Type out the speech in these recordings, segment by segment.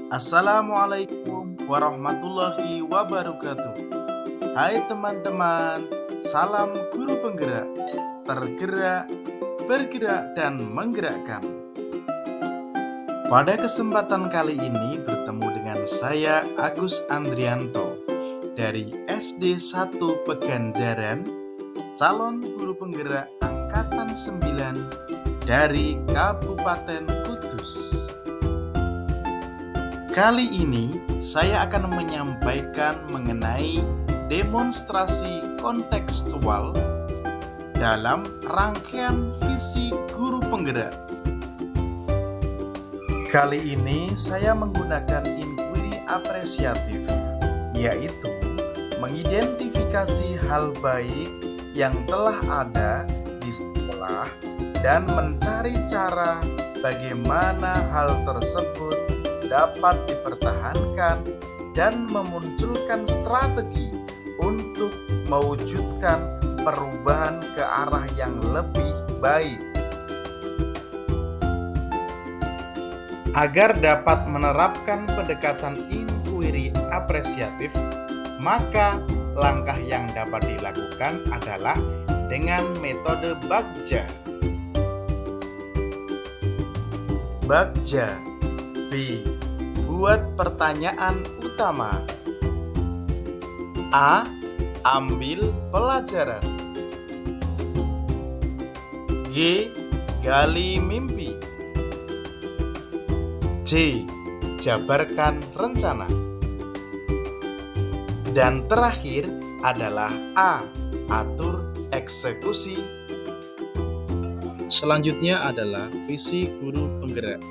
Assalamualaikum warahmatullahi wabarakatuh. Hai teman-teman, salam guru penggerak, tergerak, bergerak, dan menggerakkan. Pada kesempatan kali ini bertemu dengan saya Agus Andrianto dari SD 1 Peganjaran, calon guru penggerak angkatan 9 dari Kabupaten Kudus. Kali ini saya akan menyampaikan mengenai demonstrasi kontekstual dalam rangkaian visi guru penggerak. Kali ini saya menggunakan inquiry apresiatif, yaitu mengidentifikasi hal baik yang telah ada di sekolah dan mencari cara bagaimana hal tersebut dapat dipertahankan dan memunculkan strategi untuk mewujudkan perubahan ke arah yang lebih baik. Agar dapat menerapkan pendekatan inquiry apresiatif, maka langkah yang dapat dilakukan adalah dengan metode Bagja. Bagja B. Buat pertanyaan utama. A. Ambil pelajaran. G. Gali mimpi. C. Jabarkan rencana. Dan terakhir adalah A. Atur eksekusi. Selanjutnya adalah visi guru penggerak,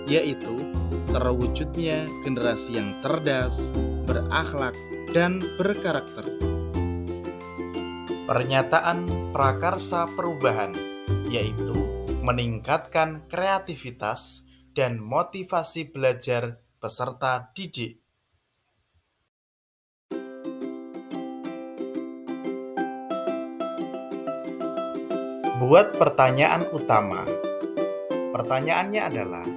yaitu terwujudnya generasi yang cerdas, berakhlak, dan berkarakter. Pernyataan prakarsa perubahan, yaitu meningkatkan kreativitas dan motivasi belajar peserta didik. Buat pertanyaan utama. Pertanyaannya adalah,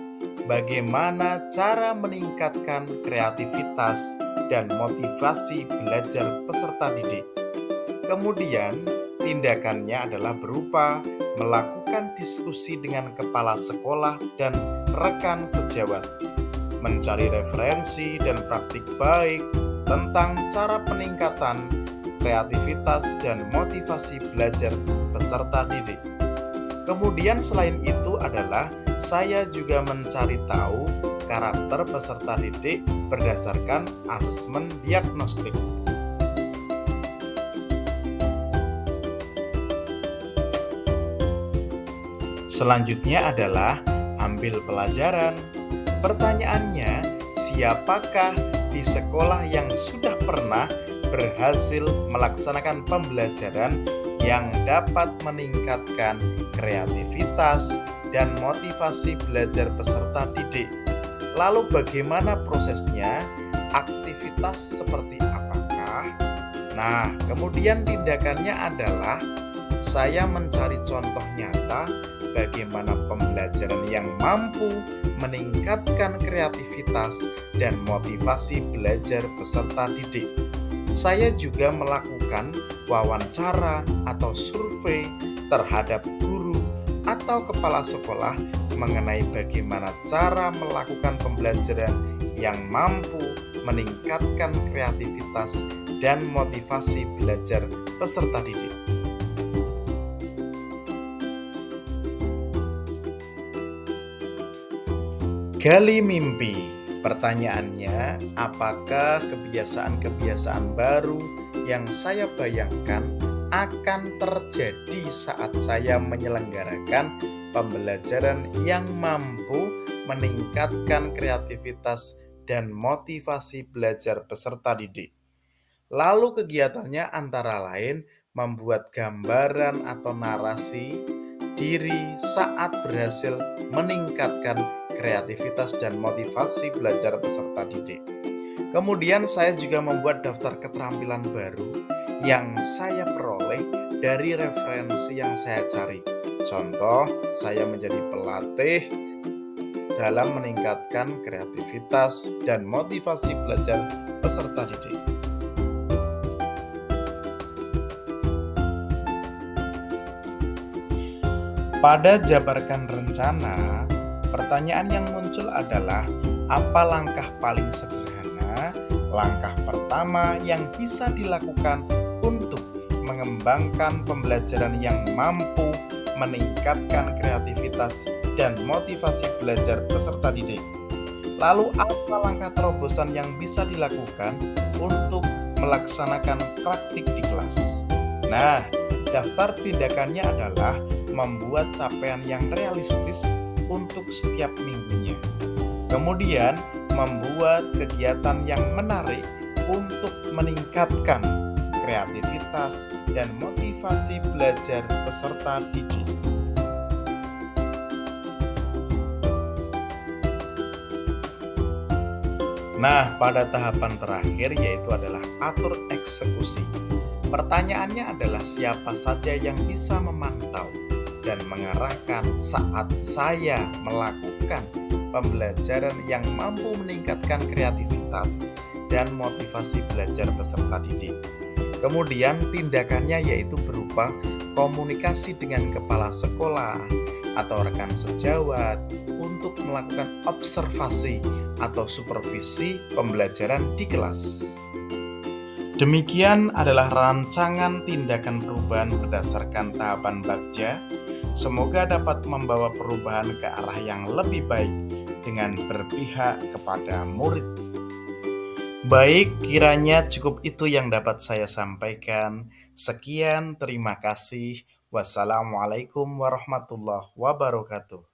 bagaimana cara meningkatkan kreativitas dan motivasi belajar peserta didik? Kemudian, tindakannya adalah berupa melakukan diskusi dengan kepala sekolah dan rekan sejawat, mencari referensi dan praktik baik tentang cara peningkatan kreativitas dan motivasi belajar peserta didik. Kemudian selain itu adalah saya juga mencari tahu karakter peserta didik berdasarkan asesmen diagnostik. Selanjutnya adalah ambil pelajaran. Pertanyaannya, siapakah di sekolah yang sudah pernah berhasil melaksanakan pembelajaran yang dapat meningkatkan kreativitas dan motivasi belajar peserta didik? Lalu bagaimana prosesnya? Aktivitas seperti apakah? Nah, kemudian tindakannya adalah saya mencari contoh nyata bagaimana pembelajaran yang mampu meningkatkan kreativitas dan motivasi belajar peserta didik. Saya juga melakukan wawancara atau survei terhadap guru atau kepala sekolah mengenai bagaimana cara melakukan pembelajaran yang mampu meningkatkan kreativitas dan motivasi belajar peserta didik. Gali mimpi. Pertanyaannya, apakah kebiasaan-kebiasaan baru yang saya bayangkan akan terjadi saat saya menyelenggarakan pembelajaran yang mampu meningkatkan kreativitas dan motivasi belajar peserta didik? Lalu kegiatannya antara lain membuat gambaran atau narasi diri saat berhasil meningkatkan kreativitas dan motivasi belajar peserta didik. Kemudian saya juga membuat daftar keterampilan baru yang saya peroleh dari referensi yang saya cari. Contoh, saya menjadi pelatih dalam meningkatkan kreativitas dan motivasi belajar peserta didik. Pada jabarkan rencana, pertanyaan yang muncul adalah apa langkah paling sederhana, langkah pertama yang bisa dilakukan untuk mengembangkan pembelajaran yang mampu meningkatkan kreativitas dan motivasi belajar peserta didik. Lalu apa langkah terobosan yang bisa dilakukan untuk melaksanakan praktik di kelas? Nah, daftar tindakannya adalah membuat capaian yang realistis untuk setiap minggunya. Kemudian, membuat kegiatan yang menarik untuk meningkatkan kreativitas dan motivasi belajar peserta didik. Nah, pada tahapan terakhir yaitu adalah atur eksekusi. Pertanyaannya adalah siapa saja yang bisa memantau dan mengarahkan saat saya melakukan pembelajaran yang mampu meningkatkan kreativitas dan motivasi belajar peserta didik. Kemudian tindakannya yaitu berupa komunikasi dengan kepala sekolah atau rekan sejawat untuk melakukan observasi atau supervisi pembelajaran di kelas. Demikian adalah rancangan tindakan perubahan berdasarkan tahapan Bagja. Semoga dapat membawa perubahan ke arah yang lebih baik dengan berpihak kepada murid. Baik, kiranya cukup itu yang dapat saya sampaikan. Sekian, terima kasih. Wassalamualaikum warahmatullahi wabarakatuh.